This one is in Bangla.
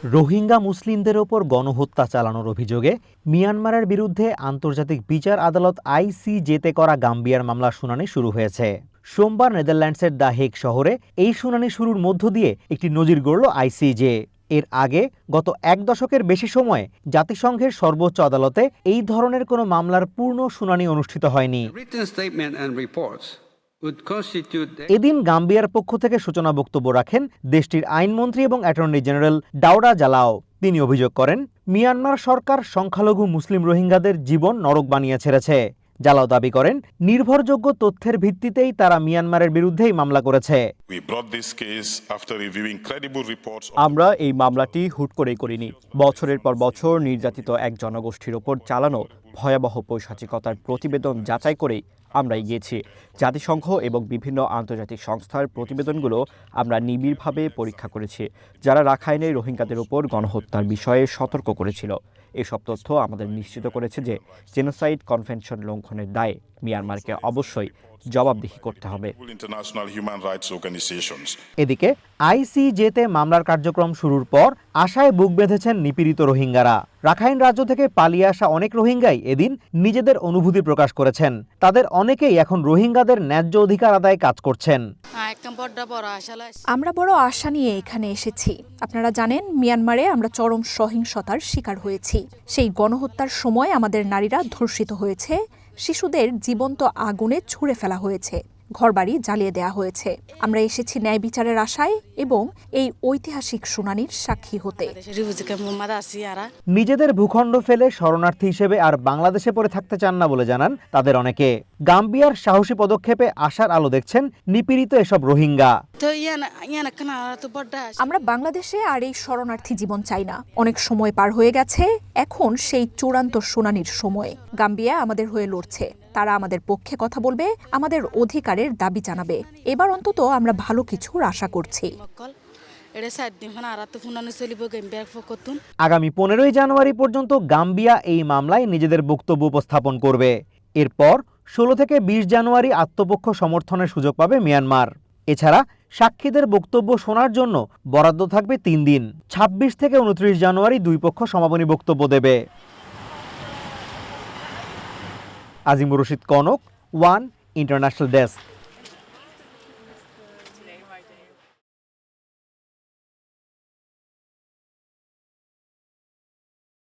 রোহিঙ্গা মুসলিমদের ওপর গণহত্যা চালানোর অভিযোগে মিয়ানমারের বিরুদ্ধে আন্তর্জাতিক বিচার আদালত আইসিজেতে করা গাম্বিয়ার মামলার শুনানি শুরু হয়েছে। সোমবার নেদারল্যান্ডসের দ্য হেগ শহরে এই শুনানি শুরুর মধ্য দিয়ে একটি নজির গড়ল আইসিজে। এর আগে গত এক দশকের বেশি সময় জাতিসংঘের সর্বোচ্চ আদালতে এই ধরনের কোনো মামলার পূর্ণ শুনানি অনুষ্ঠিত হয়নি। এদিন গাম্বিয়ার পক্ষ থেকে সূচনা বক্তব্য রাখেন দেশটির আইনমন্ত্রী এবং অ্যাটর্নি জেনারেল দাউডা জালাও। তিনি অভিযোগ করেন, মিয়ানমার সরকার সংখ্যালঘু মুসলিম রোহিঙ্গাদের জীবন নরক বানিয়ে ছেড়েছে। জালাও দাবি করেন, নির্ভরযোগ্য তথ্যের ভিত্তিতেই তারা মিয়ানমারের বিরুদ্ধেই মামলা করেছে। আমরা এই মামলাটি হুট করেই করিনি। বছরের পর বছর নির্যাতিত এক জনগোষ্ঠীর ওপর চালানো ভয়াবহ পৈশাচিকতার প্রতিবেদন যাচাই করেই আমরা এগিয়েছি। জাতিসংঘ এবং বিভিন্ন আন্তর্জাতিক সংস্থার প্রতিবেদনগুলো আমরা নিবিড়ভাবে পরীক্ষা করেছি, যারা রাখাইনে রোহিঙ্গাদের ওপর গণহত্যার বিষয়ে সতর্ক করেছিল। এসব তথ্য আমাদের নিশ্চিত করেছে যে জেনোসাইড কনভেনশন লঙ্ঘনের দায়ে মিয়ানমারকে অবশ্যই জবাবদিহি করতে হবে। এদিকে আইসিজেতে মামলার কার্যক্রম শুরুর পর আশায় বুক বেঁধেছেন নিপীড়িত রোহিঙ্গারা। রাখাইন রাজ্য থেকে পালিয়ে আসা অনেক রোহিঙ্গাই এদিন নিজেদের অনুভূতি প্রকাশ করেছেন। তাদের অনেকেই এখন রোহিঙ্গাদের ন্যায্য অধিকার আদায়ে কাজ করছেন। আমরা বড় আশা নিয়ে এখানে এসেছি। আপনারা জানেন, মিয়ানমারে আমরা চরম সহিংসতার শিকার হয়েছি। সেই গণহত্যার সময় আমাদের নারীরা ধর্ষিত হয়েছে, শিশুদের জীবন্ত আগুনে ছুঁড়ে ফেলা হয়েছে, ঘরবাড়ি জ্বালিয়ে দেওয়া হয়েছে। আমরা এসেছি ন্যায় বিচারের আশায় এবং এই ঐতিহাসিক শুনানির সাক্ষী হতে। নিজেদের ভূখণ্ড ফেলে শরণার্থী হিসেবে আর বাংলাদেশে পড়ে থাকতে চান না বলে জানান তাদের অনেকে। গাম্বিয়ার সাহসী পদক্ষেপে আশার আলো দেখছেন নিপীড়িত এসব রোহিঙ্গা। আমরা বাংলাদেশে আর এই শরণার্থী জীবন চাই না। অনেক সময় পার হয়ে গেছে, এখন সেই চূড়ান্ত শুনানির সময়। গাম্বিয়া আমাদের হয়ে লড়ছে, তারা আমাদের পক্ষে কথা বলবে, আমাদের অধিকারের দাবি জানাবে। এবার অন্তত আমরা ভালো কিছুর আশা করছি। আগামী 15 জানুয়ারি পর্যন্ত গাম্বিয়া এই মামলায় নিজেদের বক্তব্য উপস্থাপন করবে। এরপর 16 থেকে 20 জানুয়ারি আত্মপক্ষ সমর্থনের সুযোগ পাবে মিয়ানমার। এছাড়া সাক্ষীদের বক্তব্য শোনার জন্য বরাদ্দ থাকবে 3 দিন। 26 থেকে 29 জানুয়ারি দুই পক্ষ সমাপনী বক্তব্য দেবে। Azimur Rashid Kanak, one international desk.